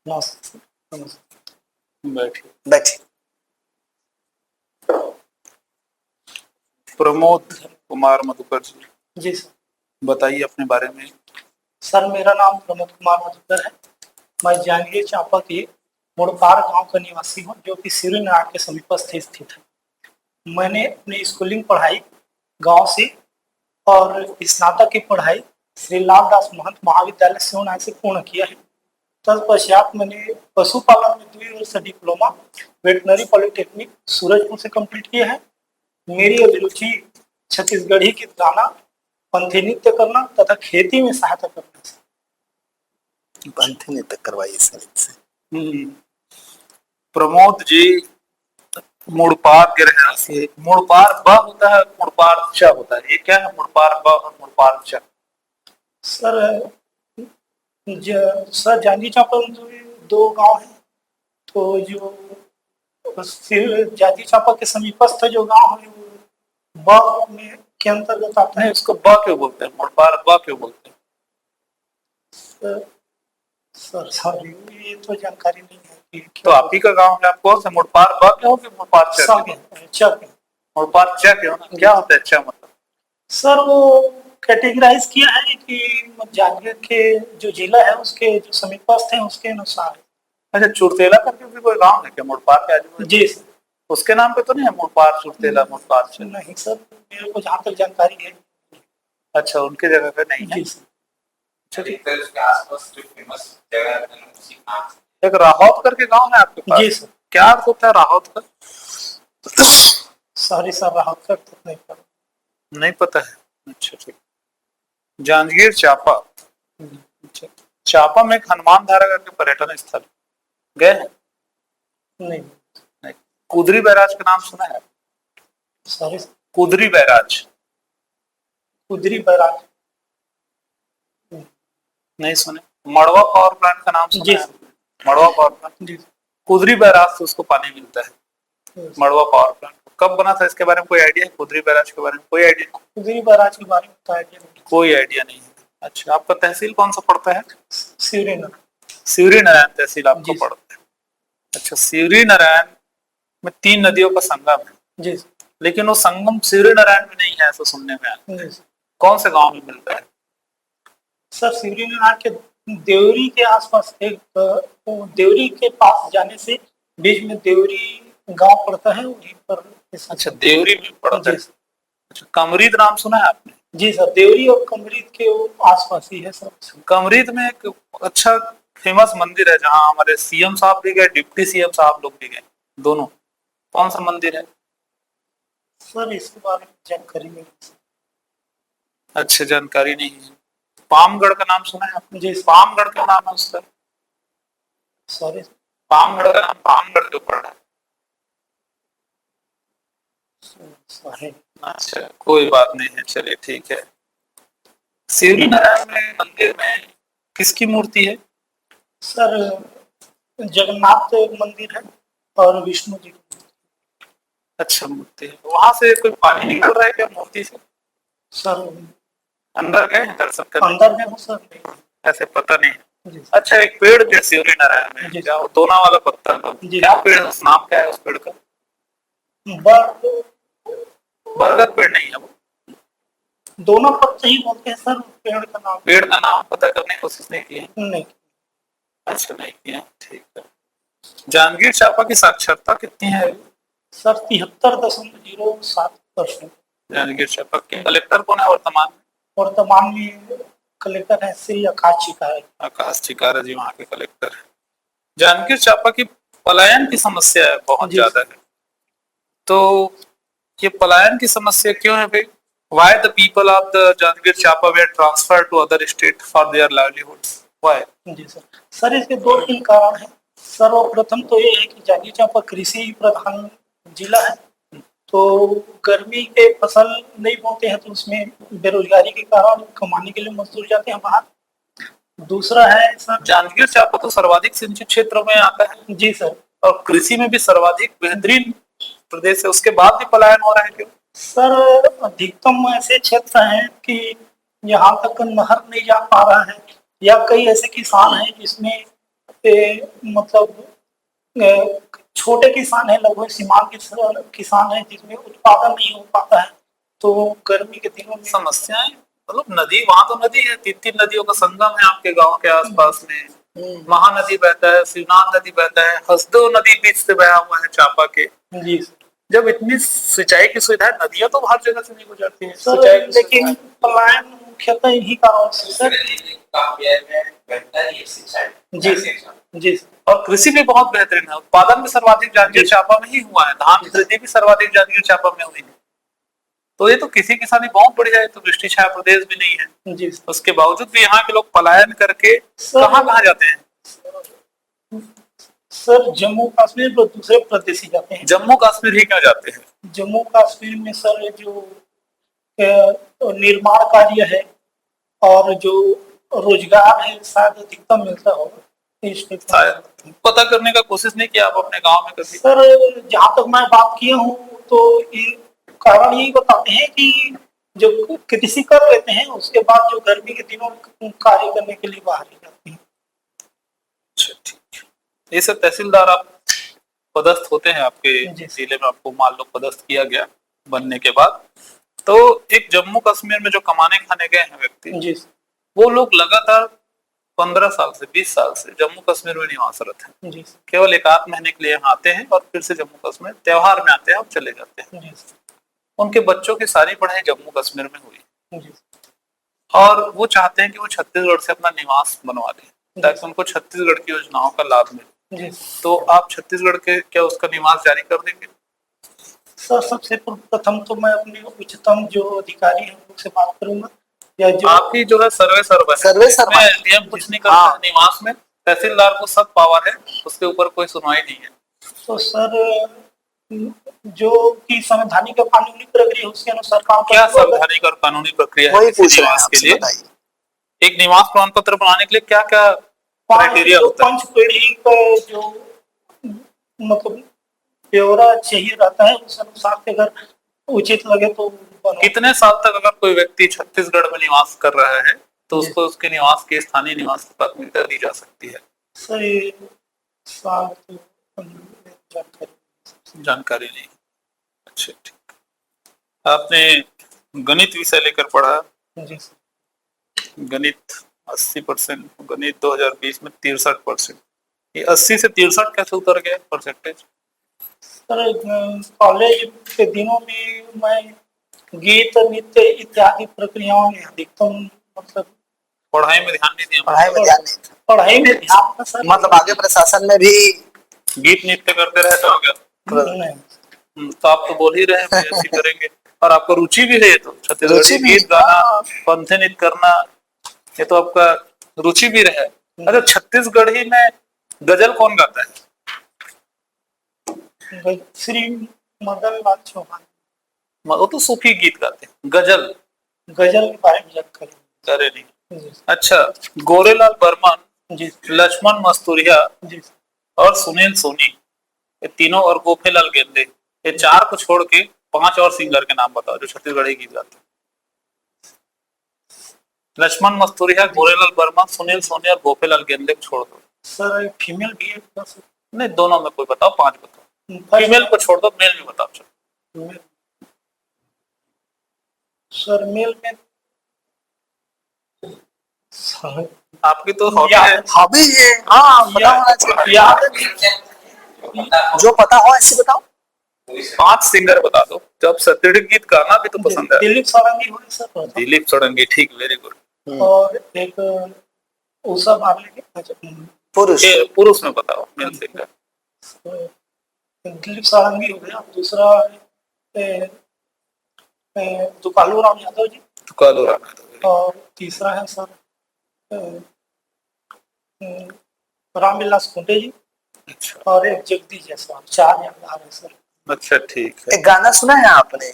नमस्ते सर। नमस्ते। बैठिए। बैठिए। प्रमोद कुमार मधुकर जी, जी सर। बताइए अपने बारे में। सर मेरा नाम प्रमोद कुमार मधुकर है। मैं जांजगीर चांपा के मुड़पार गांव का निवासी हूं, जो कि सिरी नारायण के समीपस्थ स्थित है। मैंने अपनी स्कूलिंग पढ़ाई गांव से और स्नातक की पढ़ाई श्री लालदास महंत महाविद्यालय सिवनाई से पूर्ण किया है। तत्पश्चात मैंने पशुपालन में 2 वर्ष डिप्लोमा वेटनरी पॉलिटेक्निक सूरजपुर से कंप्लीट किया है। मेरी अभिरुचि छत्तीसगढ़ी गीत गाना, पंथी नृत्य करना तथा खेती में सहायता करना है। पंथी नृत्य करवाइए सर इससे। प्रमोद जी मुड़पार के रहवासी है। मुड़पार ब होता है, मुड़पार च होता है। ये क्या है मुड़पार ब और मुड़पार च? सर सर जांजगीर चांपा में 2 गांव है। तो जो जांजगीर चांपा के समीपस्थ जो गांव है वो ब में के अंतर्गत आता है। उसको ब क्यों बोलते हैं, मुड़पार ब क्यों बोलते हैं? सर सॉरी, ये तो जानकारी नहीं है कि तो आप ही का गांव है, आप कौन सा मुड़पार ब क्यों कि मुड़पार च? मुड़पार च क्यों ना? क्या होता है च मतलब? सर वो कैटेगराइज किया है कि जांजगीर के जो जिला है उसके जो समीपस्थ है उसके अनुसार। अच्छा, चुरतेला करके भी कोई गांव है क्या मुड़पार के आजू? जी सर। उसके नाम पे तो नहीं है मुड़पार, चुरतेला, मुड़पार च? नहीं सर, मेरे को जहाँ तक जानकारी है। अच्छा, उनके जगह पे नहीं है। जी सर। उसके आसपास जो फेमस जगह है उसी नाम से। एक राहौत करके गांव है आपके पास? जी सर। क्या अर्थ होता है राहौत का? सॉरी सर, राहत कर तो नहीं पता है। अच्छा ठीक। जांजगीर चांपा, अच्छा, चांपा में एक हनुमान धारा करके पर्यटन स्थल गए हैं? नहीं। कुदरी बैराज का नाम सुना है? सॉरी, कुदरी बैराज कुदरी बैराज नहीं सुने? मड़वा पावर प्लांट का नाम सुना जी है? मड़वा पावर प्लांट, जी। कुदरी बैराज से उसको पानी मिलता है। मड़वा पावर प्लांट कब बना था इसके बारे में कोई आइडिया है? कुदरी बैराज के बारे में कोई आइडिया? कुदरी बैराज के बारे में तो आइडिया नहीं। कोई आइडिया नहीं है। अच्छा, आपका तहसील कौन सा पड़ता है? सिवरी नारायण। सिवरी नारायण तहसील आपको जी। पड़ता है। अच्छा, सिवरी नारायण में 3 नदियों का संगम है। जी। लेकिन वो संगम सिवरी नारायण में नहीं है, ऐसा सुनने में आया। जी। कौन से गांव में मिलता है? सर सिवरी नारायण के देवरी के आसपास एक देवरी के पास जाने से बीच में देवरी गांव पड़ता है, वहीं पर। अच्छा, देवरी में पड़ता है। जी। अच्छा, कमरीद नाम सुना है आपने? जी सर, देवरी और कमरीद के आसपास ही है सर। कमरीद में एक अच्छा फेमस मंदिर है जहाँ हमारे सीएम साहब भी गए, डिप्टी सीएम साहब लोग भी गए, दोनों। कौन सा मंदिर है? सर इसके बारे में जानकारी नहीं है। अच्छा, जानकारी नहीं है। पामगढ़ का नाम सुना है आपने? जी। पामगढ़ का नाम है उसका? सॉरी। पामगढ़ का नाम पामगढ़ क्यों पड़ा है? सॉरी। अच्छा, कोई बात नहीं है, चलिए ठीक है। सिवरी नारायण में मंदिर में किसकी मूर्ति है? सर जगन्नाथ मंदिर है और विष्णु जी। अच्छा, मूर्ति है। वहां से कोई पानी निकल रहा है क्या मूर्ति से? सर अंदर गए दर्शन करने? अंदर में हूँ सर। ऐसे पता नहीं। जी। अच्छा, एक पेड़ जो सिवरी नारायण में जी। क्या वो दोना वाला पत्थर का, जी। क्या पेड़ है? नाम क्या है उस पेड़ का? बरगद पेड़ नहीं है वो? दोनों पत्ते ही बोलते हैं सर पेड़ का नाम। पेड़ का नाम पता करने की कोशिश नहीं की है? नहीं। अच्छा, नहीं किया, ठीक है। जांजगीर चांपा की साक्षरता कितनी है? सर 73.07%। जांजगीर चांपा के कलेक्टर कौन है वर्तमान में? वर्तमान में कलेक्टर है श्री आकाश चिकारा। आकाश चिकारा जी वहाँ के कलेक्टर है। जांजगीर चांपा की पलायन की समस्या बहुत ज्यादा है, तो ये पलायन की समस्या क्यों है भाई? Why the people of the Jangir Chapa were transferred to other state for their livelihoods? Why? जी सर। सर इसके 2-3 कारण हैं। सर्वप्रथम तो ये है कि जांजगीर चांपा कृषि प्रधान जिला है, तो गर्मी के फसल नहीं बोते हैं तो उसमें बेरोजगारी के कारण कमाने के लिए मजदूर जाते हैं बाहर। दूसरा है सर, जांजगीर चांपा तो सर्वाधिक सिंचित क्षेत्र में आता है। जी सर, और कृषि में भी सर्वाधिक बेहतरीन प्रदेश है, उसके बाद भी पलायन हो रहा है क्यों? सर अधिकतम ऐसे क्षेत्र हैं कि यहाँ तक नहर नहीं जा पा रहा है, या कई ऐसे किसान हैं जिसमें मतलब छोटे किसान है, लगभग सीमांत किसान है, जिसमें उत्पादन नहीं हो पाता है। तो गर्मी के दिनों में समस्याएं मतलब नदी, वहां तो नदी है, 3 नदियों का संगम है आपके गांव के आसपास में। महानदी बहता है, शिवनाथ नदी बहता है, हसदेव नदी बीच से बहा हुआ है चापा के। जी जब इतनी सिंचाई की सुविधा है, नदियां तो हर जगह से नहीं गुजरती है सर, सिंचाई की लेकिन पलायन मुख्यतः इन्हीं कारणों से सर। जी जी और कृषि भी बहुत बेहतरीन है, उत्पादन भी सर्वाधिक जांजगीर चांपा में ही हुआ है, धान की वृद्धि भी सर्वाधिक जांजगीर चांपा में हुई है। तो ये तो किसी किसानी बहुत बढ़िया है, तो वृष्टि छाया प्रदेश भी नहीं है, जी उसके बावजूद भी यहाँ के लोग पलायन करके कहाँ कहाँ जाते हैं। सर, जम्मू कश्मीर और दूसरे प्रदेश ही जाते हैं। जम्मू कश्मीर ही क्यों जाते हैं? जम्मू कश्मीर में सर जो निर्माण कार्य है और जो रोजगार है शायद अधिकतम मिलता होगा। शायद पता करने का कोशिश नहीं किया आप अपने गांव में कभी? सर, जहाँ तक मैं बात किया हूँ तो ये कारण यही बताते हैं कि जो कृषि कर लेते हैं उसके बाद जो गर्मी के दिनों में कार्य करने के लिए बाहर ही जाते हैं। अच्छा, ठीक है। ये सब तहसीलदार आप पदस्थ होते हैं आपके जिले में, आपको मान लो पदस्थ किया गया बनने के बाद, तो एक जम्मू कश्मीर में जो कमाने खाने गए हैं व्यक्ति जी वो लोग लगातार 15 साल से 20 साल से जम्मू कश्मीर में निवासरत हैं। जी केवल 1 आध महीने के लिए यहाँ आते हैं और फिर से जम्मू कश्मीर त्योहार में आते हैं और चले जाते हैं। जी उनके बच्चों की सारी पढ़ाई जम्मू कश्मीर में हुई जी और वो चाहते हैं कि वो छत्तीसगढ़ से अपना निवास बनवा लें ताकि उनको छत्तीसगढ़ की योजनाओं का लाभ मिले। जी तो आप छत्तीसगढ़ के क्या उसका निवास जारी कर देंगे? सर, सबसे प्रथम तो मैं अपने उच्चतम जो अधिकारी हैं उनसे बात करूंगा, या जो आपकी जो है सर्वे नियम कुछ नहीं करता है निवास में, तहसीलदार को सब पावर है, उसके ऊपर कोई सुनवाई नहीं है। तो सर जो कि संवैधानिक और कानूनी प्रक्रिया है उसके अनुसार काम क्या करेंगे। संवैधानिक और कानूनी प्रक्रिया है वही किसी पूछ रहे हैं निवास के आपसे, लिए? बताइए। एक निवास प्रमाण पत्र बनाने के लिए क्या क्या क्राइटेरिया होता है? पंच पीढ़ी का जो मतलब ब्यौरा चाहिए रहता है, उस अनुसार से अगर उचित लगे तो कितने साल तक अगर कोई व्यक्ति छत्तीसगढ़ में निवास कर रहा है तो उसको उसके निवास के स्थानीय निवास की प्राथमिकता दी जा सकती है? सर ये साल तो जानकारी नहीं। अच्छा, ठीक। आपने गणित विषय लेकर पढ़ा, जी गणित 80%, गणित 2020 में 63%, ये 80 से 63 कैसे उतर गया परसेंटेज? सर, कॉलेज के दिनों में मैं गीत नृत्य इत्यादि प्रक्रियाओं में अधिकतम मतलब पढ़ाई में ध्यान नहीं दिया? पढ़ाई में ध्यान नहीं था, पढ़ाई में ध्यान था सर। मतलब आगे प्रशासन में भी गीत नृत्य करते रहे तो हो गया। नहीं। तो आप तो बोल ही रहे हैं ऐसे करेंगे, और आपको रुचि भी है, तो छत्तीसगढ़ी रुचि भी, गीत गाना, पंथी नृत्य करना, ये तो आपका रुचि भी रहे। अच्छा, छत्तीसगढ़ी में गजल कौन गाता है? श्री मदन लाल चौहान। वो तो सूफी गीत गाते हैं, गजल गजल के बारे में जानकारी करे नहीं। जी अच्छा, गोरेलाल बर्मन, जी लक्ष्मण मस्तूरिया जी और सुनील सोनी, ये तीनों, और गोपेलाल गेंदे, ये 4 को छोड़ के 5 और सिंगर के नाम बताओ जो छत्तीसगढ़ी गीत गाते हैं। लक्ष्मण मस्तूरिया, गोरेलाल बर्मन, सुनील सोनी और गोपेलाल गेंदे को छोड़ दो। सर, फीमेल भी है बस। नहीं, दोनों में कोई बताओ, 5 बताओ। फीमेल को छोड़ दो, मेल में बताओ। चलो, सर मेल में सर आपकी तो हॉबी है। हॉबी है, हाँ, पता होना चाहिए। याद जो पता हो ऐसे बताओ। 5 सिंगर बता दो, जब सत्यढ़ गीत गाना भी तो पसंद है। दिलीप सारंगी हो सर। दिलीप सोलंकी, ठीक, वेरी गुड। और एक उषा बारले के पुरुष पुरुष में बताओ, मेल सिंगर। दिलीप सारंगी हो गया, दूसरा दुकालू राम यादव जी, तुकालू राम यादव, और तीसरा है सर रामविलास कुंटे जी, अच्छा, और एक जगदीश जायसवाल। 4 यादगार है सर। अच्छा, ठीक है। एक गाना सुना है आपने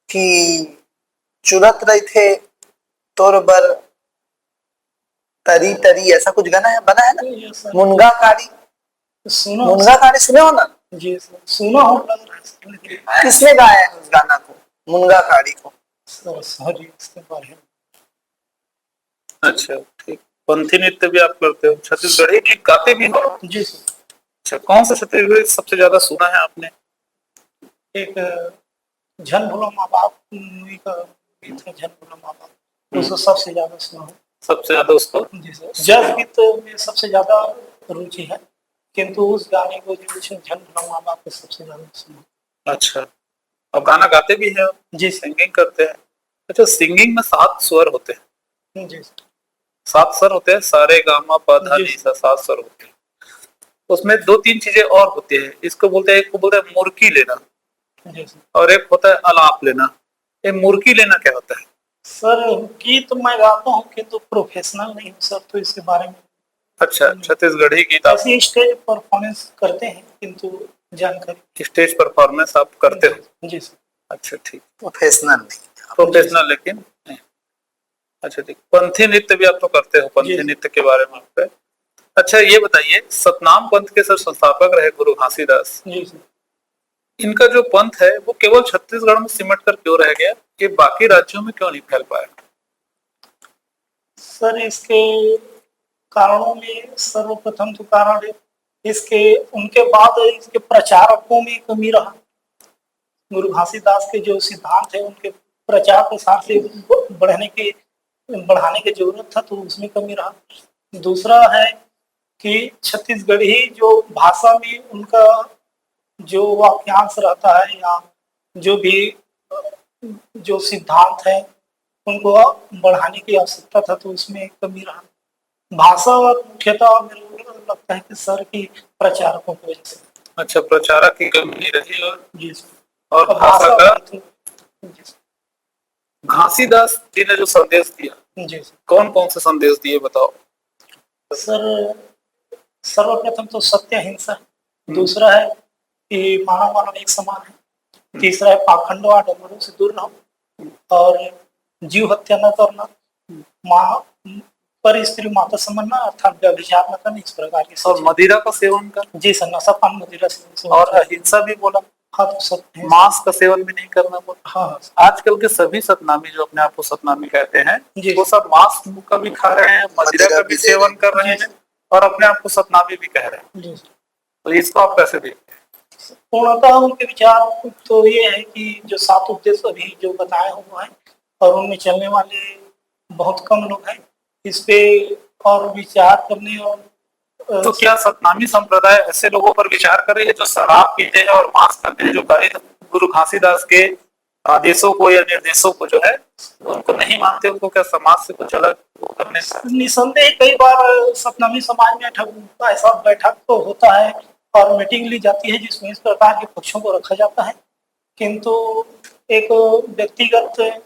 कि चुरत रहे थे तोर बर तरी तरी, ऐसा कुछ गाना है, बना है ना? मुनगा कारी, सुनो मुनगा कारी सुने हो ना? जी सर, सुना हो लग रहा है सर। किसने गाया है उस गाना को, मुनगा कारी को? सर सॉरी, इसके बारे में अच्छा, ठीक। पंथी नृत्य भी आप करते हो, छत्तीसगढ़ी गीत गाते भी हो? जी सर। अच्छा, कौन सा छत्तीसगढ़ी सबसे ज्यादा सुना है आपने? एक झन भोला माँ बाप मूवी का गीत है, झन भोला माँ बाप, उसको सबसे ज्यादा सुना हूँ। सबसे ज्यादा उसको? जी सर। जज गीत में सबसे ज्यादा रुचि है, किंतु उस गाने को जो झन भोला माँ बाप को सबसे ज्यादा सुना। अच्छा, और गाना गाते भी हैं आप? जी सर। सिंगिंग करते हैं? अच्छा, सिंगिंग में 7 स्वर होते हैं? जी सर। 7 स्वर होते हैं, सारे गामा पधा जी। नी सा, 7 स्वर होते हैं। उसमें 2-3 चीजें और होती है, इसको बोलते हैं, एक को बोलते हैं मुर्की लेना, जी सर। और एक होता है अलाप लेना। ये मुर्की लेना क्या होता है? सर गीत मैं गाता हूँ, किंतु प्रोफेशनल नहीं हूँ सर, तो इसके बारे में अच्छा, छत्तीसगढ़ी गीत आप ऐसे स्टेज परफॉर्मेंस करते हैं, किंतु जानकारी। स्टेज परफॉर्मेंस आप करते हो? जी सर। अच्छा ठीक, प्रोफेशनल नहीं। प्रोफेशनल लेकिन नहीं। अच्छा ठीक, पंथी नृत्य भी आप तो करते हो, पंथी नृत्य के बारे में आपका। अच्छा ये बताइए, सतनाम पंथ के सर संस्थापक रहे गुरु घासीदास, जी सर। इनका जो पंथ है वो केवल छत्तीसगढ़ में सिमट कर क्यों रह गया, कि बाकी राज्यों में क्यों नहीं फैल पाया? सर इसके कारणों में सर्वप्रथम तो कारण है इसके, उनके बाद इसके प्रचारकों में कमी रहा। गुरु घासीदास के जो सिद्धांत है उनके प्रचार प्रसार से बढ़ाने की जरूरत था, तो उसमें कमी रहा। दूसरा है कि छत्तीसगढ़ी जो भाषा में उनका जो वाक्यांश रहता है, या जो भी जो सिद्धांत है उनको बढ़ाने की आवश्यकता था, तो उसमें कमी रहा। भाषा और मुख्यतः मेरे को लगता है कि सर की प्रचारकों की वजह से। अच्छा, प्रचारक की कमी रही, और जी और भाषा का। जी सर। घासीदास जी ने जो संदेश दिया, जी सर। कौन कौन से संदेश दिए बताओ? सर सर्वप्रथम तो सत्य अहिंसा है, दूसरा है कि मानव मानव एक समान है, तीसरा है पाखंड व आडम्बरों से दूर रहो, और जीव हत्या न करना, माँ पर स्त्री माता समझना, अर्थात व्यभिचार न करना, इस प्रकार की। और मदिरा का सेवन कर? जी सर, नशा पान मदिरा से। और अहिंसा भी बोला? हाँ, तो सत्य। मांस का सेवन भी नहीं करना बोला? हाँ। आजकल के सभी सतनामी जो अपने आप को सतनामी कहते हैं, जी। वो सब मांस का भी खा रहे हैं, मदिरा का भी सेवन कर रहे हैं, और अपने आप को सतनामी भी कह रहे हैं। जी। तो इसको आप कैसे देखते हैं? पूर्णतः उनके विचार तो ये है कि जो 7 उपदेश अभी जो बताए हुए हैं, और उनमें चलने वाले बहुत कम लोग हैं इस पे और विचार करने। और तो क्या सतनामी संप्रदाय ऐसे लोगों पर विचार कर रही है जो शराब पीते हैं और मांस खाते हैं, जो गुरु घासीदास के आदेशों को या निर्देशों को जो है उनको नहीं मानते, उनको क्या समाज से कुछ अलग करने से? निसंदेह कई बार सतनामी समाज में ऐसा बैठक तो होता है और मीटिंग ली जाती है जिसमें इस प्रकार के पक्षों को रखा जाता है, किंतु एक व्यक्तिगत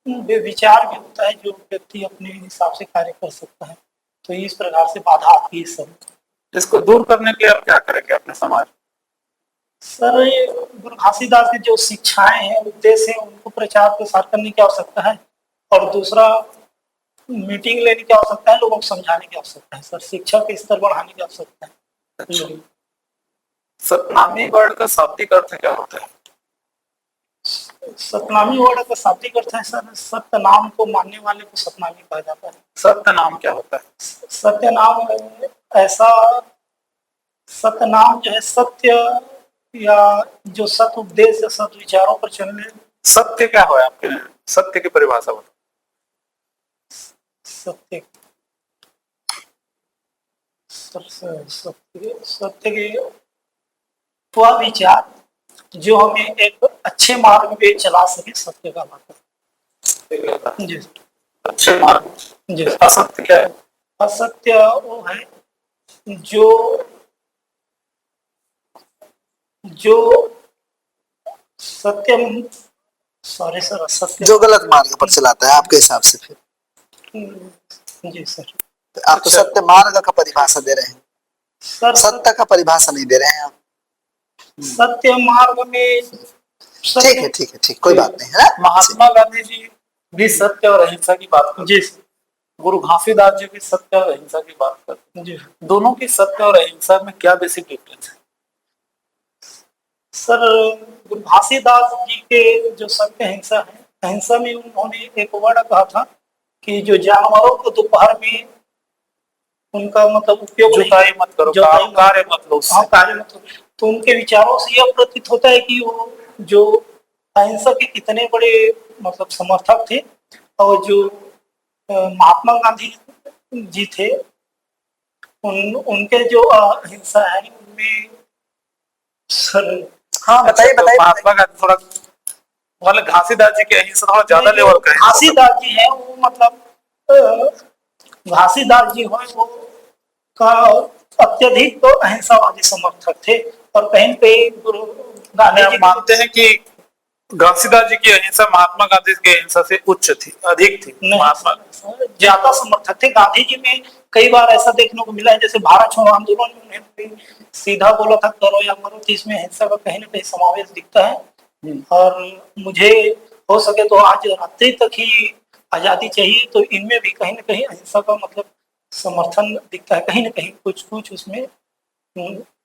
विचार भी होता है जो व्यक्ति अपने हिसाब से कार्य कर सकता है, तो इस प्रकार से बाधा आती है। सब इसको दूर करने के लिए आप क्या करेंगे अपने समाज? सर ये गुरु घासीदास की जो शिक्षाएं हैं, उद्देश्य है, उनको प्रचार प्रसार करने की आवश्यकता है, और दूसरा मीटिंग लेने की आवश्यकता है, लोगों को समझाने की आवश्यकता है। सर शिक्षा के स्तर बढ़ाने की आवश्यकता है। अच्छा। सतनामी वर्ड का शाब्दिक अर्थ क्या होता है? सतनामी वर्ड का शाब्दिक अर्थ है सर, सत्य नाम को मानने वाले को सतनामी कहा जाता है। सत्य नाम क्या होता है? सत्य नाम ऐसा, सत्य नाम जो है सत्य, या जो सत्य उपदेश या सत्य विचारों पर चलने। सत्य क्या हो आपके, सत्य की परिभाषा बताओ। सत्य सत्य सत्य के वह विचार जो हमें एक अच्छे मार्ग पे चला सके, सत्य का मतलब। जी अच्छे मार्ग। जी। असत्य क्या है? असत्य वो है जो जो सत्य, सॉरी सर, असत्य जो गलत मार्ग पर चलाता है आपके हिसाब से। फिर जी सर, तो आप तो सत्य मार्ग का परिभाषा दे रहे हैं सर सत्य का परिभाषा नहीं दे रहे हैं आप। सत्य मार्ग में ठीक है, ठीक है, ठीक, कोई बात नहीं है। महात्मा गांधी जी भी सत्य और अहिंसा की बात करते जी हैं, गुरु घासीदास जी भी सत्य और अहिंसा की बात करते हैं। जी दोनों की सत्य और अहिंसा में क्या बेसिक डिफरेंस है? सर, गुरु घासीदास जी के जो सत्य अहिंसा है, अहिंसा में उन्होंने एक वर्ड कहा था कि जो जानवरों को दोपहर में उनका मतलब उपयोग नहीं जुताई मत करो, जुताई मत कार्य मत लो उससे। हाँ कार्य मतलब, तो उनके विचारों से यह प्रतीत होता है कि वो जो अहिंसा के कितने बड़े मतलब समर्थक थे। और जो महात्मा गांधी जी थे, उनके जो अहिंसा है उनमें सर हाँ बताइए अच्छा, तो बताइए महात्मा गांधी थोड़ा मतलब घासीदास जी के अहिंसा थोड़ा ज्यादा जो लेवल का है। घासीदास जी है वो मतलब घासीदास जी हो वो का अत्यधिक तो अहिंसावादी समर्थक थे। और कहीं पे गुरु गांधी आप जी मानते हैं कि घासीदास जी की अहिंसा महात्मा गांधी की अहिंसा से उच्च थी, अधिक थी? महात्मा ज्यादा समर्थक थे। गांधी जी में कई बार ऐसा देखने को मिला है, जैसे भारत छोड़ो आंदोलन में उन्हें सीधा बोला था करो या मरो, तो इसमें हिंसा का कहीं ना कहीं समावेश दिखता है। और मुझे हो सके तो आज रात्रि तक ही आजादी चाहिए, तो इनमें भी कहीं ना कहीं अहिंसा का मतलब समर्थन दिखता है, कहीं ना कहीं कुछ कुछ उसमें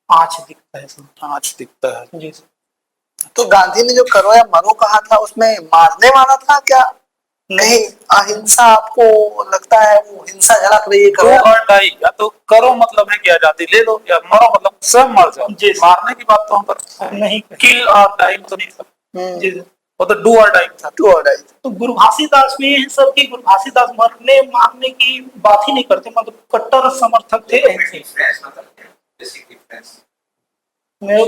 आँच दिखता है आज दिखता है। जी तो गांधी ने जो करो या मरो कहा था उसमें मारने वाला था क्या? नहीं कहीं अहिंसा आपको लगता है वो हिंसा झलक रही है डू करो या और डाई, या तो करो मतलब है कि आजादी ले लो, या मरो मतलब स्वयं मर जाओ। जी। मारने की बात तो हम पर नहीं किल और डाई तो नहीं था, जी वो तो डू और डाई था। टू और डाई? तो गुरु घासीदास में ये सब की गुरु घासीदास मरने मारने की बात ही नहीं करते, मतलब कट्टर समर्थक थे ऐसे। डिफरेंस मतलब क्या है? Basic difference. मेरे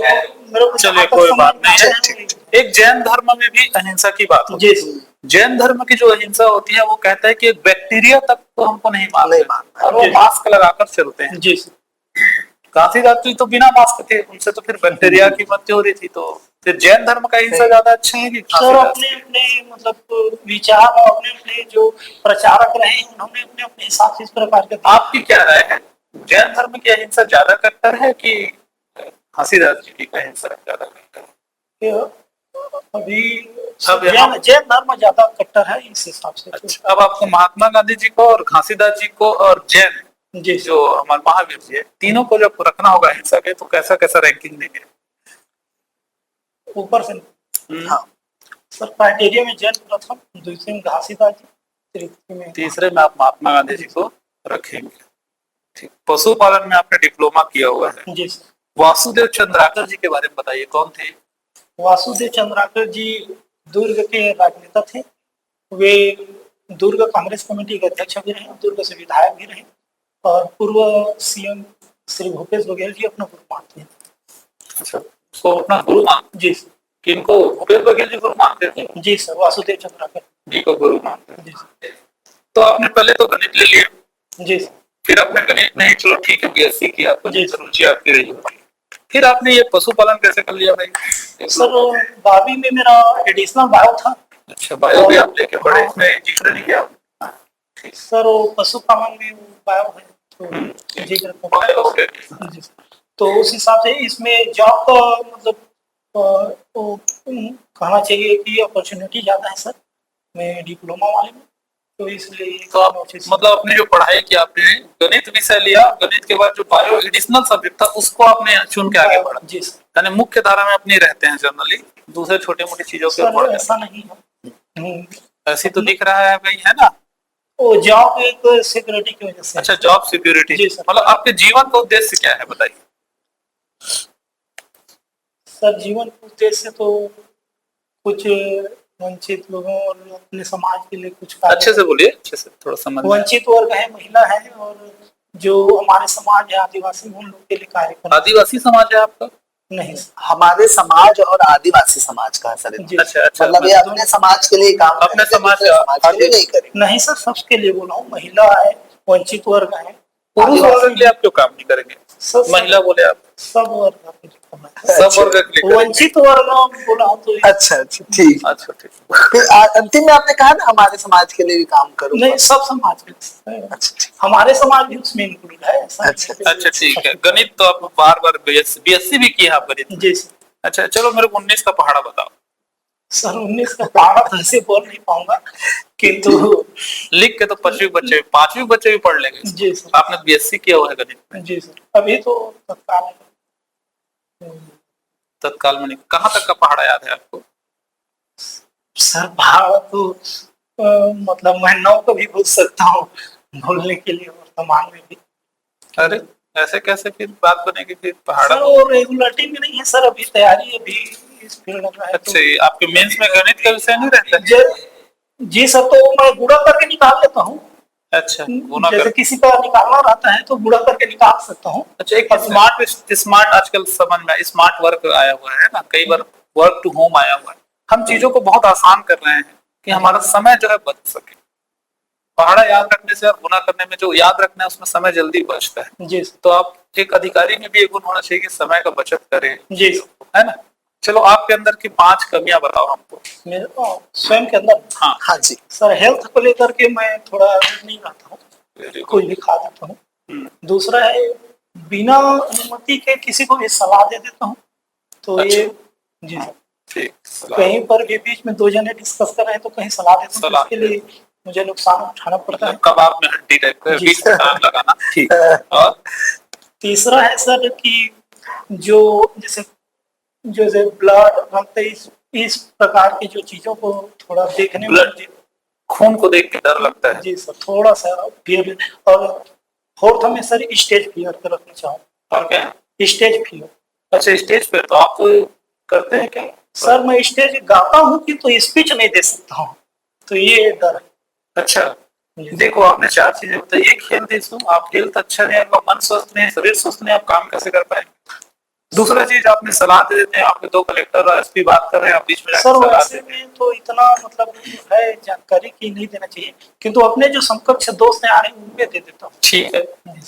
को चलिए जहाँ तक कोई समझ बात में नहीं आया है। है एक जैन धर्म में भी अहिंसा की बात होती जी है। जैन धर्म की जो अहिंसा होती है वो कहता है कि एक बैक्टीरिया तक तो हमको नहीं नहीं मारना मारना। और वो जी। मास्क लगाकर चलते हैं। जी घासीदास जी तो बिना मास्क थे, उनसे तो फिर बैक्टीरिया की मृत्यु हो रही थी। तो फिर जैन धर्म का अहिंसा ज्यादा अच्छा है कि सर घासीदास? अपने अपने मतलब विचार और अपने अपने जो प्रचारक रहे हैं उन्होंने अपने अपने हिसाब से इस प्रकार के आपकी क्या राय है, जैन धर्म की अहिंसा ज्यादा कट्टर है कि घासीदास जी की अहिंसा ज्यादा कट्टर है? अभी अब यहाँ- जैन धर्म ज्यादा कट्टर है इस हिसाब से। अच्छा, अब आपको महात्मा गांधी जी को और घासीदास जी को और जैन जी जो हमारे महावीर जी है, तीनों को जब रखना होगा अहिंसा के, तो कैसा कैसा रैंकिंग देंगे? ऊपर से हाँ सर क्राइटेरिया में जैन प्रथम, दूसरे में घासीदास जी, तृतीय में तीसरे में आप महात्मा गांधी जी को रखेंगे। ठीक। पशुपालन में आपने डिप्लोमा किया हुआ है। जी सर। वासुदेव चंद्राकर जी के बारे में बताइए, कौन थे? वासुदेव चंद्राकर जी दुर्ग के राजनेता थे। वे दुर्ग कांग्रेस कमेटी के अध्यक्ष भी रहे, दुर्ग से विधायक भी रहे, और पूर्व सीएम श्री भूपेश बघेल जी अपना गुरु मानते हैं। अच्छा, उसको अपना गुरु मान, जी सर। किनको? भूपेश बघेल जी गुरु मानते थे? जी सर, वासुदेव चंद्राकर जी को गुरु मानते थे। जी सर। तो आपने पहले तो गणित ले लिया, जी सर। फिर आपने गणित नहीं, चलो ठीक है, बीएससी किया, आपको जी। रुचि आपकी रही, फिर आपने ये पशुपालन कैसे कर लिया भाई? सर 12वीं में मेरा एडिशनल बायो था। अच्छा, बायो भी आप लेके पढ़े, इसमें जिक्र नहीं किया? सर वो पशुपालन में बायो है तो जी करता हूँ। बायो हो गया। जी सर। तो उस हिसाब से इसमें जॉब का मतलब वो कहना चाहिए कि अपॉर्चुनिटी ज़्यादा है सर, मैं डिप्लोमा वाले में, तो इसलिए तो आप मतलब अपनी जो पढ़ाई की आपने गणित विषय लिया, गणित के बाद जो बायो एडिशनल सब्जेक्ट था उसको आपने चुन के आगे बढ़ा। जी सर। यानी मुख्य धारा में अपनी रहते हैं जनरली, दूसरे छोटे मोटी चीजों के सर ऊपर ऐसा नहीं है। ऐसी तो दिख रहा है भाई, है ना? वो जॉब एक सिक्योरिटी की वजह से। अच्छा, जॉब सिक्योरिटी। जी सर। मतलब आपके जीवन का उद्देश्य क्या है बताइए? सर जीवन का उद्देश्य तो कुछ वंचित लोगों और अपने समाज के लिए कुछ कार्य। अच्छे से बोलिए, अच्छे से, थोड़ा समझ में। वंचित वर्ग है, महिला है, और जो हमारे समाज है आदिवासी, उन लोग के लिए कार्य करना। आदिवासी समाज है आपका? नहीं सर। हमारे समाज और आदिवासी समाज का सर, जी। अच्छा अच्छा, मतलब ये अपने समाज के लिए काम अपने करेंगे, समाज दूसरे समाज के लिए नहीं करेंगे। नहीं सर, सबके लिए बोला हूँ, महिला है, वंचित वर्ग है, पुरुष वर्ग आदिवासी के लिए आप क्यों काम नहीं करेंगे? सब महिला बोले आप, सब वर्ग का कुछ करना है। सब वर्ग के लिए करेंगे। वंचित वर्ग बोला हूँ तो अच्छा अच्छा ठीक। अच्छा ठीक। फिर अंतिम में आपने कहा ना हमारे समाज के लिए भी काम करो। नहीं, सब समाज के लिए। अच्छा ठीक। हमारे समाज भी उसमें इंक्लूड है ऐसा। अच्छा ठीक है। गणित तो आप बार बार बीएससी भी किया आप गणित? जी सर। अच्छा चलो, मेरे को 19 का पहाड़ा बताओ। सर 19 का पहाड़ा तो ऐसे बोल नहीं पाऊंगा, किंतु लिख के तो पांचवी बच्चे भी पढ़ लेंगे। जी सर। आपने बीएससी किया हुआ है गणित में? जी सर। अभी तो तत्काल में नहीं। कहाँ तक का पहाड़ा याद है आपको? सर पहाड़ा तो मतलब मैं 9 को भी भूल सकता हूँ, भूलने के लिए वर्तमान में भी। अरे ऐसे कैसे फिर बात बनेगी फिर पहाड़ा सर वो रेगुलरिटी में नहीं है सर, अभी तैयारी अभी इस फील्ड में है अच्छा ये आपके मेंस में गणित का विषय नहीं रहता है? जी सर, तो मैं गुणा करके निकाल लेता हूँ। अच्छा गुना जैसे कर। किसी का निकालना रहता है तो गुणा करके निकाल सकता हूँ। अच्छा एक स्मार्ट आजकल समझ में स्मार्ट वर्क आया हुआ है ना, कई बार वर्क टू होम आया हुआ है। हम चीजों को बहुत आसान कर रहे हैं कि हमारा समय जो है बच सके। पहाड़ा याद रखने से और गुना करने में जो याद रखना है उसमें समय जल्दी बचता है। जी तो आप एक अधिकारी में भी एक गुण होना चाहिए कि समय का बचत करें, जी है ना। चलो आपके अंदर की 5 कमियां बताओ हमको। मेरे स्वयं के अंदर। हाँ हाँ जी। सर हेल्थ को लेकर के मैं थोड़ा नहीं रहता हूँ, वेरी कुछ गुड। भी खा देता हूँ। दूसरा है बिना अनुमति के किसी को भी सलाह दे देता हूँ। तो अच्छा। ये जी सर, ठीक कहीं पर भी बीच में दो जने डिस्कस कर रहे हैं तो कहीं सलाह देता हूँ, तो सलाह उसके लिए मुझे नुकसान उठाना पड़ता है। मतलब कबाब में हड्डी टाइप का जी। बीच में काम लगाना। ठीक। और तीसरा है सर कि जो जैसे जैसे ब्लड रक्त इस प्रकार की जो चीजों को थोड़ा देखने में ब्लड खून को देख के डर लगता है। जी सर थोड़ा सा फियर। और फोर्थ में सर स्टेज फियर का रखना चाहूँ। और क्या? Stage fear. अच्छा स्टेज पे तो आप करते हैं क्या? सर मैं स्टेज गाता हूँ कि तो स्पीच नहीं दे सकता हूँ, तो ये डर है। अच्छा जी। देखो आपने 4 चीजें बताई। एक हेल्थ इशू, आप हेल्थ अच्छा नहीं, आपका मन स्वस्थ नहीं, शरीर स्वस्थ नहीं, आप काम कैसे कर पाएंगे। दूसरा चीज आपने सलाह दे देते हैं, आपके 2 कलेक्टर और एसपी बात कर रहे हैं, आप बीच में सर जाकर सलाह वैसे देते हैं। में तो इतना मतलब है जानकारी की नहीं देना चाहिए, किंतु अपने जो समकक्ष दोस्त हैं आ रहे हैं उनपे दे देता हूँ। ठीक है।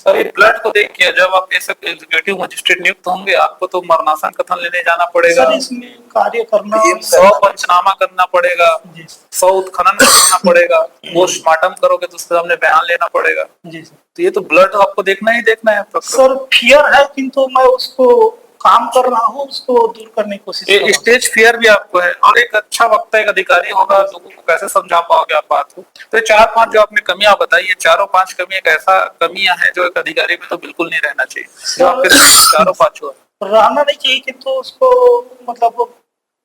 और ये ब्लड को देख के जब आप ऐसे एग्जीक्यूटिव मजिस्ट्रेट नियुक्त होंगे आपको तो मरणासन कथन लेने जाना पड़ेगा, सर इसमें कार्य करना 100 पंचनामा करना पड़ेगा, जी 100 उत्खनन करना पड़ेगा, पोस्टमार्टम करोगे तो उसके सामने बयान लेना पड़ेगा। जी सर। तो ये तो ब्लड आपको देखना ही देखना है। सर फियर है किंतु मैं उसको काम कर रहा हूँ, उसको दूर करने की कोशिश कर रहा हूँ। स्टेज फियर भी आपको है। और एक अच्छा वक्ता एक अधिकारी होगा, लोगों को कैसे समझा पाओगे आप बात को। तो 4-5 जो आपने कमियां बताई, ये चारों 5 कमी एक ऐसा कमियां है जो एक अधिकारी में तो बिल्कुल नहीं रहना चाहिए, जो आपके चारों 5 है। रहना नहीं चाहिए किंतु उसको मतलब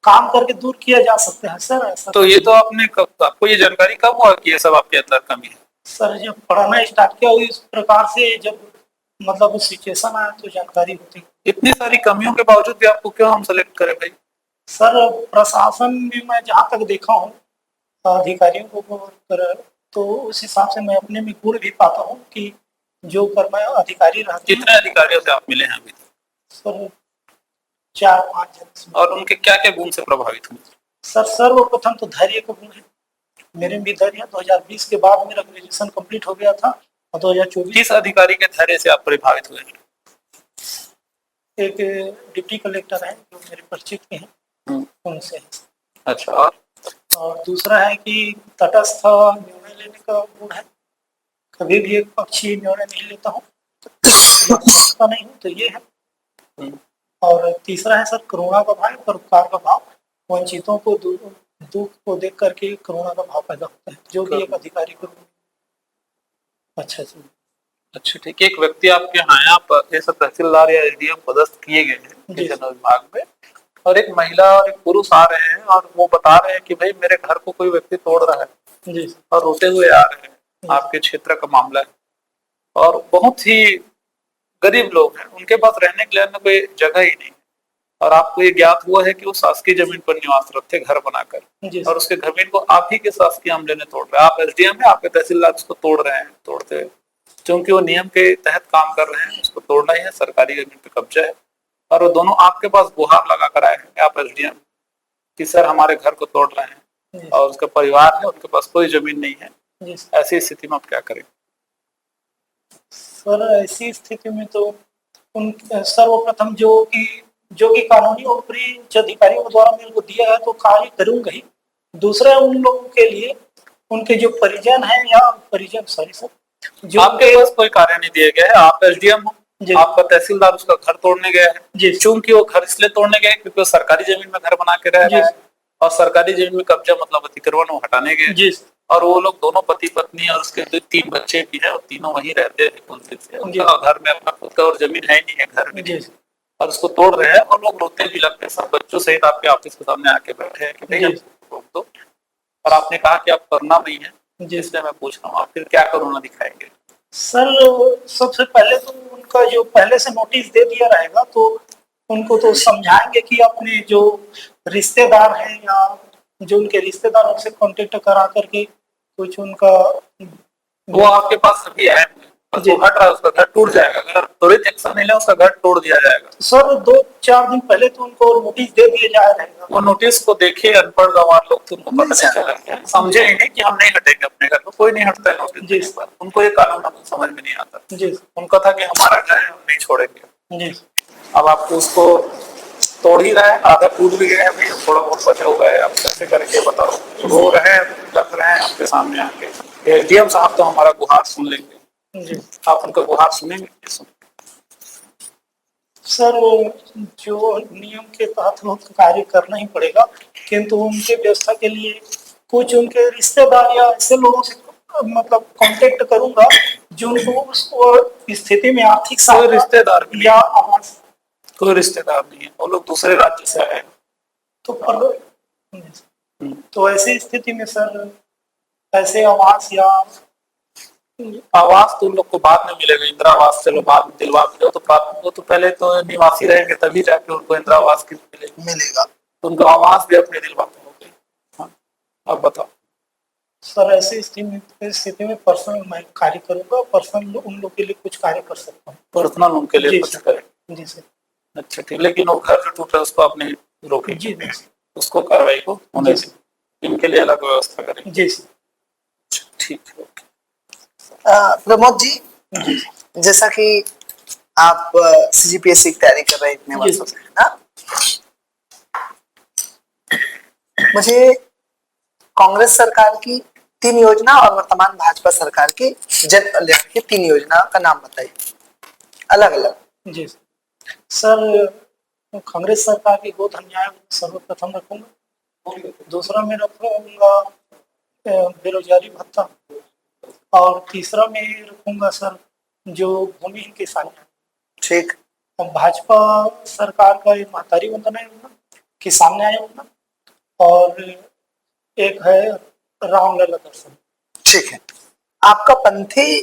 काम करके दूर किया जा सकता है सर, ऐसा तो ये तो आपको ये जानकारी कब हुआ कि ये सब आपके अंदर कमी है? सर जब पढ़ाना स्टार्ट किया इस प्रकार से, जब मतलब सिचुएशन आया तो जानकारी होती। इतनी सारी कमियों के बावजूद भी आपको क्यों हम सेलेक्ट करें भाई? सर प्रशासन में मैं जहाँ तक देखा हूँ अधिकारियों को कर, तो उस हिसाब से मैं अपने में गुण भी पाता हूँ कि जो कर्म अधिकारी रहते हैं। कितने अधिकारियों से आप मिले हैं अभी तक? सर 4-5 जन। और उनके क्या क्या गुण से प्रभावित हुए? सर सर्वप्रथम तो धैर्य का गुण है। मेरे भी धैर्य 2020 के बाद मेरा ग्रेजुएशन कंप्लीट हो गया था और 2024 किस अधिकारी के धैर्य से आप प्रभावित हुए? एक डिप्टी कलेक्टर है जो मेरे परिचित के हैं, उनसे है। अच्छा। और दूसरा है कि तटस्थ निर्णय लेने का गुण है, कभी भी एक पक्षी निर्णय नहीं लेता हूँ, नहीं हूँ, तो ये है। और तीसरा है सर करुणा का भाव, परोपकार का भाव। वंचितों को दुख को देख करके करुणा का भाव पैदा होता है, जो भी एक अधिकारी को। अच्छा जी। अच्छा ठीक है। एक व्यक्ति आपके यहाँ है, आप ऐसा तहसीलदार या एसडीएम पदस्थ किए गए हैं जनरल विभाग में, और एक महिला और एक पुरुष आ रहे हैं और वो बता रहे हैं कि भाई मेरे घर को कोई व्यक्ति तोड़ रहा है जी। और रोते हुए आ रहे हैं, आपके क्षेत्र का मामला है, और बहुत ही गरीब लोग हैं, उनके पास रहने के लिए कोई जगह ही नहीं, और आपको ये ज्ञात हुआ है कि वो शासकीय जमीन पर निवासरत थे घर बनाकर, और उसके जमीन को आप ही के शासकीय अमले ने तोड़ रहे हैं। आप एसडीएम है, आपके तहसीलदार उसको तोड़ रहे हैं, तोड़ते हुए, क्योंकि वो नियम के तहत काम कर रहे हैं, उसको तोड़ना ही है, सरकारी जमीन पे कब्जा है। और वो दोनों आपके पास गुहार लगा कर आए हैं आप एसडीएम कि सर हमारे घर को तोड़ रहे हैं, और उसका परिवार है, उनके पास कोई जमीन नहीं है। ऐसी स्थिति में आप क्या करें? सर ऐसी स्थिति में तो उन सर्वप्रथम जो कि कानूनी और ऊपरी अधिकारियों के द्वारा मेरे को दिया है तो कार्य करूंगा ही। दूसरा उन लोगों के लिए उनके जो परिजन हैं या परिजन सॉरी सर, जो आपके पास कोई कार्य नहीं दिया गया है, आप एसडीएम हो, आपका तहसीलदार उसका घर तोड़ने गया है, चूंकि वो घर इसलिए तोड़ने गए क्योंकि वो सरकारी जमीन में घर बना के रह रहे हैं, और सरकारी जमीन में कब्जा मतलब अतिक्रमण वो हटाने गए, और वो लोग दोनों पति पत्नी और उसके 3 बच्चे भी हैं, और तीनों वहीं रहते हैं, उनका घर में अपना खुद का और जमीन है नहीं है, घर में, और उसको तोड़ रहे हैं, और लोग रोते भी लगते हैं, सब बच्चों सहित आपके ऑफिस के सामने आके बैठे हैं कि भैया रोक दो, और आपने कहा कि आप करना नहीं है, इसलिए मैं पूछ रहा हूँ आप फिर क्या करुणा दिखाएंगे? सर सबसे पहले तो उनका जो पहले से नोटिस दे दिया रहेगा तो उनको तो समझाएंगे कि अपने जो रिश्तेदार हैं या जो उनके रिश्तेदार उनसे कांटेक्ट करा करके कुछ उनका वो आपके पास अभी है, बस जी। वो हट रहा है, उसका घर टूट जाएगा, अगर त्वरित एक्शन नहीं ले उसका घर तोड़ दिया जाएगा। सर 2-4 दिन पहले तो उनको नोटिस दे दिया जाया रहेगा। वो नोटिस को देखे अनपढ़ गंवार लोग तो उनको पता नहीं चला क्या, समझे ही नहीं कि हम नहीं हटेंगे अपने घर में, कोई नहीं हटता है नोटिस जी। देने पर, उनको ये कानून अब समझ में नहीं आता। जी उनका था कि हमारा घर है हम नहीं छोड़ेंगे। जी अब आपको उसको तोड़ ही रहे हैं, आधा टूट भी गया है, भैया थोड़ा बहुत बचा हुआ है, आप कैसे करके बताओ। रो रहे हैं, लग रहे हैं आपके सामने आके, एडीएम साहब तो हमारा गुहार सुन लेंगे, जी आप उनका गुहार सुनेंगे? सर जो नियम के तहत वो कार्य करना ही पड़ेगा, किंतु उनके व्यवस्था के लिए कुछ उनके रिश्तेदार या ऐसे लोगों से मतलब कांटेक्ट करूंगा जो उनको उस स्थिति में आर्थिक कोई सहायता रिश्तेदार भी या आवास कोई रिश्तेदार नहीं है, वो लोग दूसरे राज्य से आए हैं। तो तो ऐसी स्थिति में सर ऐसे आवास या आवास तो उन लोग को बाद में मिलेगा, इंदिरा आवास चलो बाद में दिलवा दो, तो वो तो पहले तो निवासी रहेंगे तभी जाके उनको इंदिरा आवास की मिलेगा। तो उनको आवास भी अपने दिलवाते होंगे। हाँ, अब बताओ। सर ऐसी स्थिति में पर्सनल मैं कार्य करूंगा, पर्सनल उन लोग के लिए कुछ कार्य कर सकता हूँ। पर्सनल उनके लिए जी कुछ सर। करें। जी सर। अच्छा ठीक, लेकिन वो घर जो टूट रहा है उसको आपने रोके? जी उसको कार्रवाई को होने जी। से इनके लिए अलग व्यवस्था करें। जी सर। अच्छा, ठीक है, ओके। प्रमोद जी, जैसा कि आप सीजीपीएससी की तैयारी कर रहे हैं इतने जी। वर्षों से, ना? मुझे कांग्रेस सरकार की 3 योजना और वर्तमान भाजपा सरकार की जन कल्याण की 3 योजना का नाम बताइए, अलग अलग। जी सर कांग्रेस सरकार की गोधन न्याय सर्वप्रथम रखूंगा, दूसरा में रखूंगा बेरोजगारी भत्ता, और तीसरा में रखूंगा सर जो भूमिहीन किसान है। ठीक। भाजपा सरकार का एक महतारी वंदना योजना, किसान न्याय योजना, और एक है रामलला दर्शन। ठीक है। आपका पंथी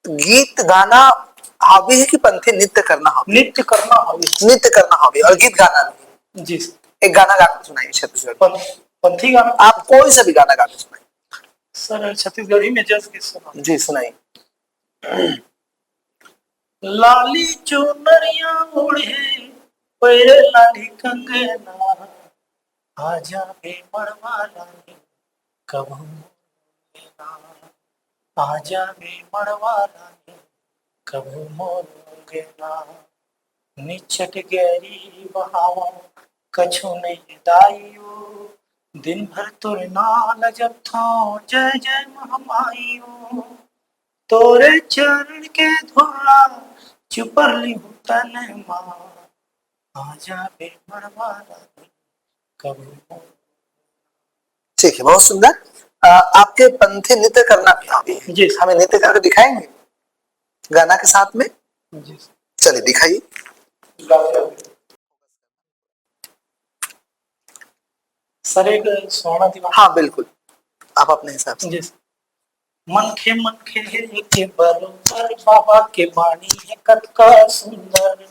गीत गाना हॉबी है कि पंथी नृत्य करना हॉबी? नृत्य करना हॉबी। नृत्य करना हॉबी और गीत गाना नहीं? जी एक गाना गा के सुनाइए छत्तीसगढ़। पंथी गाना आप कोई सा भी गाना गा के सुनाइए सर, छत्तीसगढ़ी में जज के सुना। जी, सुनाइए। लाली चुनरिया ओढ़े पैरे लाली कंगना, आजा बे मड़वा रानी कब मोरेना, आजा बे मड़वा रानी कब मोरेना, निचट गहरी बहावा कछु नहीं दाइयो, दिन भर तुर नाल जब था जय जय महामाइयो, तोरे चरण के धोला चुपर ली तन माँ, आजा बे मड़वा रानी कब मोरेना। ठीक है, बहुत सुंदर। आपके पंथी नृत्य करना भी हॉबी है जी। हमें नृत्य करके दिखाएंगे गाना के साथ में? जी चलिए दिखाइए। सर एक सोना दीवाना। हाँ बिल्कुल, आप अपने हिसाब से। जी मन खे के बरोबर बाबा के बाणी है कतका सुंदर,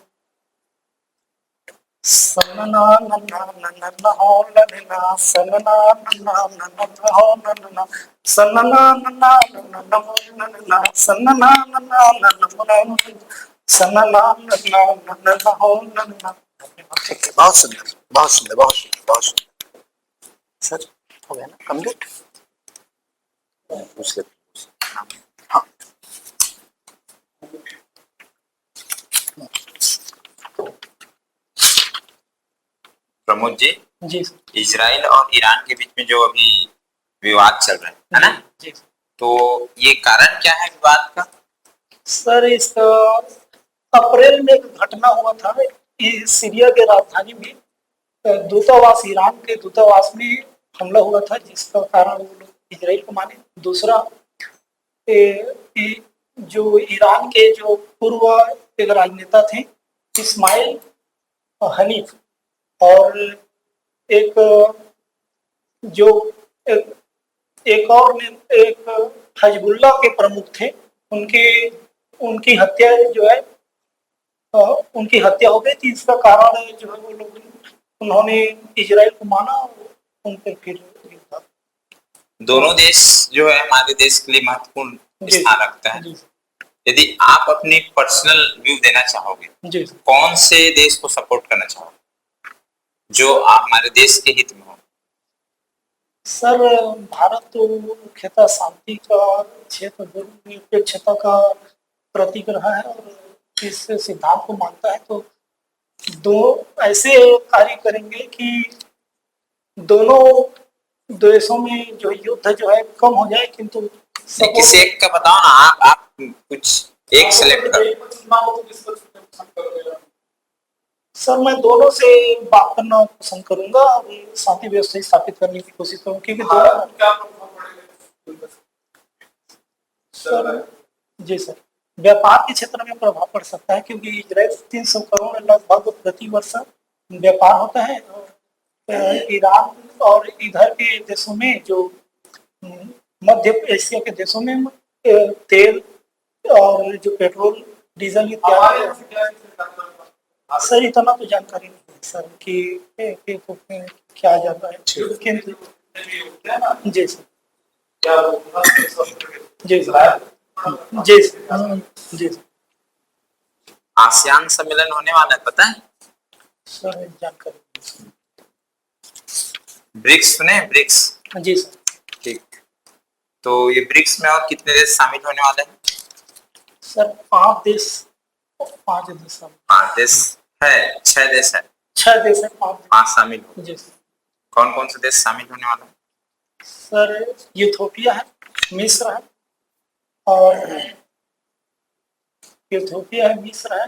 सनना नन्ना नन्ना हो ललना, सनना नन्ना नन्ना हो ललना, सनना नन्ना नन्ना हो ललना, सनना नन्ना नन्ना, सनना नन्ना नन्ना हो ललना। ठीक है, बहुत सुंदर, बहुत सुंदर, बहुत सुंदर, बहुत सुंदर। सर हो गया ना कंप्लीट? हाँ। प्रमोद जी, जी इजराइल और ईरान के बीच में जो अभी विवाद चल रहा है ना, जी। तो ये कारण क्या है विवाद का? सर इस अप्रैल में एक घटना हुआ था, सीरिया के राजधानी में दूतावास, ईरान के दूतावास में हमला हुआ था, जिसका कारण वो लोग इजराइल को माने। दूसरा जो ईरान के जो पूर्व एक राजनेता थे इस्माइल हनीफ, और एक जो एक और एक हिजबुल्लाह के प्रमुख थे, उनकी उनकी हत्या जो है उनकी हत्या हो गई थी। इसका कारण जो है वो लोग उन्होंने इजराइल को माना और उन पर फिर युद्ध। दोनों देश जो है हमारे देश के लिए महत्वपूर्ण जी स्थान रखता है। जी यदि आप अपनी पर्सनल व्यू देना चाहोगे, जी कौन से देश को सपोर्ट करना चाहोगे जो हमारे देश के हित में हो? सर, भारत तो मुख्यतः शांति का क्षेत्र, धर्मनिरपेक्षता का प्रतीक रहा है और इस सिद्धांत को मानता है। तो दो ऐसे कार्य करेंगे कि दोनों देशों में जो युद्ध जो है कम हो जाए, किंतु नहीं, किसी एक का बताओ ना, आप कुछ एक सेलेक्ट करो। सर, मैं दोनों से बात करना पसंद करूंगा और शांति व्यवस्था स्थापित करने की कोशिश करूंगा, क्योंकि दोनों सर जी सर, व्यापार के क्षेत्र में प्रभाव पड़ सकता है, क्योंकि इजराइल 300 करोड़ लगभग प्रति वर्ष व्यापार होता है। और ईरान और इधर के देशों में जो मध्य एशिया के देशों में तेल और जो पेट्रोल डीजल इत्यादि। सर, इतना तो जानकारी नहीं है सर कि क्या जाता है, किंतु जी सर, जी सर, जी सर, जी सर, आसियान सम्मेलन होने वाला है, पता है? सर जानकारी नहीं। ब्रिक्स सुने? ब्रिक्स, जी सर। ठीक। तो ये ब्रिक्स में और कितने देश शामिल होने वाले हैं? सर, 5 देश, 5 देश, 5 देश है, 6 देश है, 6 देश है, 5 शामिल हो। जी सर। कौन कौन से देश शामिल होने वाला है? सर, यूथोपिया है, मिस्र है, और यूथोपिया है, मिस्र है।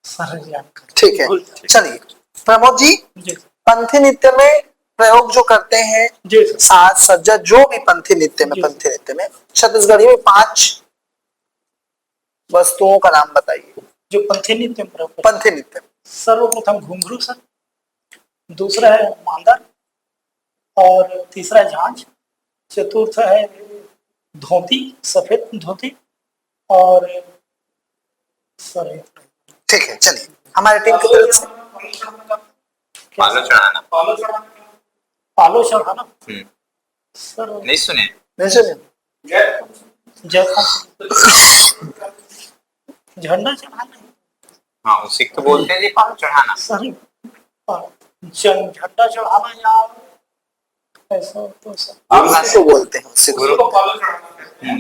सर जानकारी ठीक है, चलिए प्रमोद जी, जी पंथी नृत्य में प्रयोग जो करते हैं जी सर, साज सज्जा, जो भी पंथी नृत्य में छत्तीसगढ़ी में 5 वस्तुओं का नाम बताइए जो पंथी नृत्य में प्रयोग करते हैं। पंथी नृत्य में। सर्वप्रथम घुंघरू सर, दूसरा है मांदर, और तीसरा है झांझ, चतुर्थ है धोती, सफेद धोती, और सर ठीक है, चलिए हमारे टीम की तरफ से पालो चढ़ाना। पालो चढ़ाना। सर नहीं सुने? नहीं सुने? झंडा चढ़ाना। हाँ, उसी को बोलते हैं जी, पालो चढ़ाना। सर, झंडा चढ़ाना या ऐसा तो सर आप उसको बोलते हैं, उससे गुरु को पालो चढ़ाना है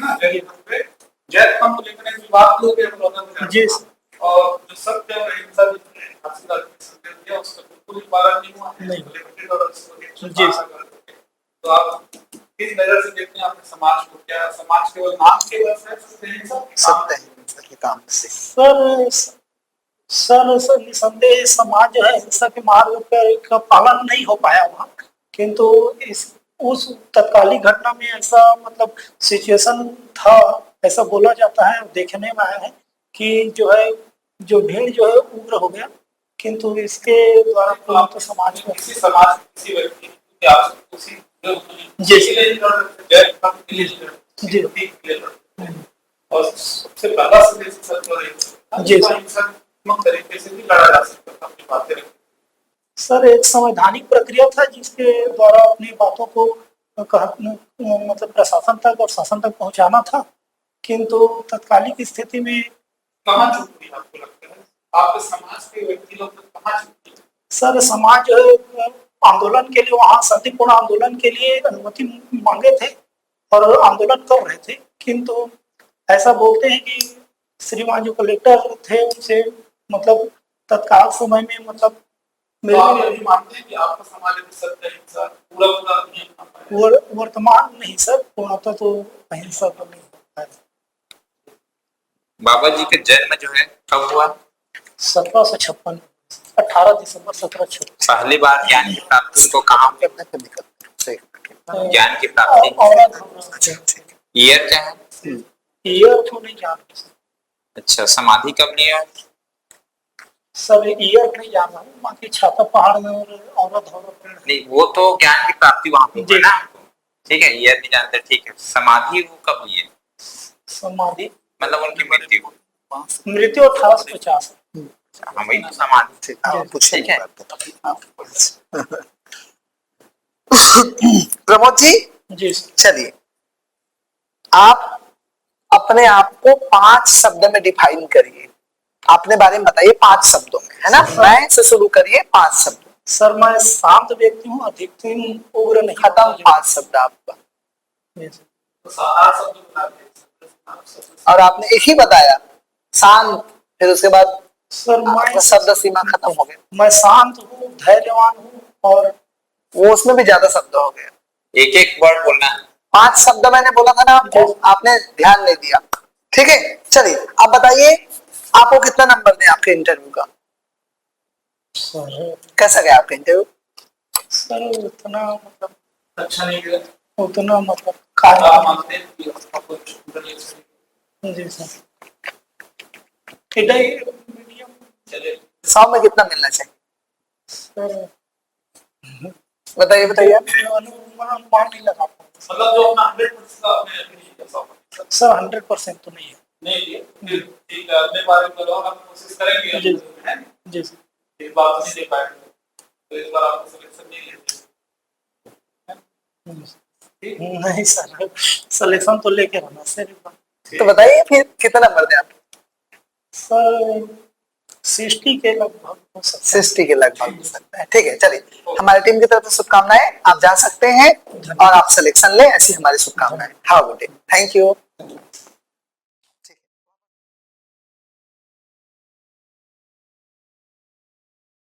ना, जैत पंथ लिखने की बात लोग ये बोलते हैं जी, और जो सत्य और अहिंसा का संदेश दिया उसका बिल्कुल ही पालन नहीं हुआ नहीं। जी, तो आप किस नजर से देखते हैं अपने समाज को? क्या समाज केवल नाम के बस है, सत्य है के काम से? सर निसंदेह समाज जो है हिंसा के मार्ग का पालन नहीं हो पाया वहाँ, किंतु उस तत्कालीन घटना में ऐसा मतलब सिचुएशन था, ऐसा बोला जाता है, देखने में आया है कि जो है जो भीड़ जो है उग्र हो गया, किंतु इसके द्वारा तो समाज को किसी व्यक्ति की आप उसी जी और सबसे पहला संदेश सत्य जी तरीके से भी लड़ा जा सकता था अपनी बातें। सर, एक संवैधानिक प्रक्रिया था जिसके द्वारा अपनी बातों को मतलब प्रशासन तक और शासन तक पहुंचाना था, किंतु तत्कालिक स्थिति में कहाँ चूक हुई आपको लगता है? आपके समाज के व्यक्ति लोग कहाँ चूक हुए? सर, समाज जो है आंदोलन के लिए वहाँ शांतिपूर्ण आंदोलन के लिए अनुमति मांगे थे और आंदोलन कर रहे थे, किंतु ऐसा बोलते हैं कि श्रीमान जो कलेक्टर थे उनसे मतलब तत्काल समय में मतलब तो आप ये भी मानते हैं कि आपका समाज में सत्य अहिंसा पूरा नहीं अपना पाया? वर्तमान नहीं सर, पूर्णतः तो अहिंसा तो नहीं होता है। बाबा जी का जन्म जो है कब हुआ? 1756, 18 दिसंबर 1756। पहली बार ज्ञान की प्राप्ति को कहाँ ज्ञान की प्राप्ति ईयर क्या है? ईयर तो नहीं जान रहा। अच्छा, समाधि कब लिया? सर, ईयर नहीं जान रहा हूँ, बाकी छाता पहाड़ में और पेड़ नहीं, वो तो ज्ञान की प्राप्ति वहां पे हुई ना, ठीक है, ईयर नहीं जानते, ठीक है। समाधि वो कब हुई है? समाधि मतलब उनकी मृत्यु। मृत्यु 1850। हाँ वही तो समाधि। ठीक आप पूछे ठीक है। प्रमोद जी जी सर। चलिए आप अपने आप को 5 शब्द में डिफाइन करिए, अपने बारे में बताइए 5 शब्दों में, है ना? मैं से शुरू करिए 5 शब्द। सर मैं शांत व्यक्ति हूँ, अधिक उग्र नहीं। खत्म 5 शब्द आपका। जी सर। तो 8 शब्द बता दिए। और आपने एक ही बताया शांत, फिर उसके बाद सर आपका शब्द सीमा खत्म हो गया। मैं शांत हूँ, धैर्यवान हूँ, और वो उसमें भी ज्यादा शब्द हो गए। एक एक वर्ड बोलना है। 5 शब्द मैंने बोला था ना आपको, आपने ध्यान नहीं दिया। ठीक है चलिए अब बताइए आपको कितना नंबर दें आपके इंटरव्यू का? सर कैसा गया आपका इंटरव्यू? सर उतना मतलब अच्छा नहीं गया। उतना मतलब आप मानते हैं कि आपको मीडियम। जी सर। मीडियम। चलिए 100 में कितना मिलना चाहिए सर बताइए बताइए आप। अनुमान नहीं लगा पाऊंगा। मतलब जो अपना 100% आपने नहीं किया 100%। सर 100% तो नहीं है। नहीं किया फिर ठीक है, अगले बार में करो, हम कोशिश करेंगे जी। है। जी सर। इस बार तो नहीं दे पाएंगे तो इस बार आपको सिलेक्शन नहीं लेंगे। नहीं सर, सिलेक्शन तो लेके रहना सर। तो बताइए फिर कितना नंबर दें आप? सर 60 के लगभग हो सकता है। 60 के लगभग हो सकता है। ठीक है चलिए हमारी टीम की तरफ से शुभकामनाएं, आप जा सकते हैं और आप सिलेक्शन लें, ऐसी हमारी शुभकामनाएं। How good day, thank you.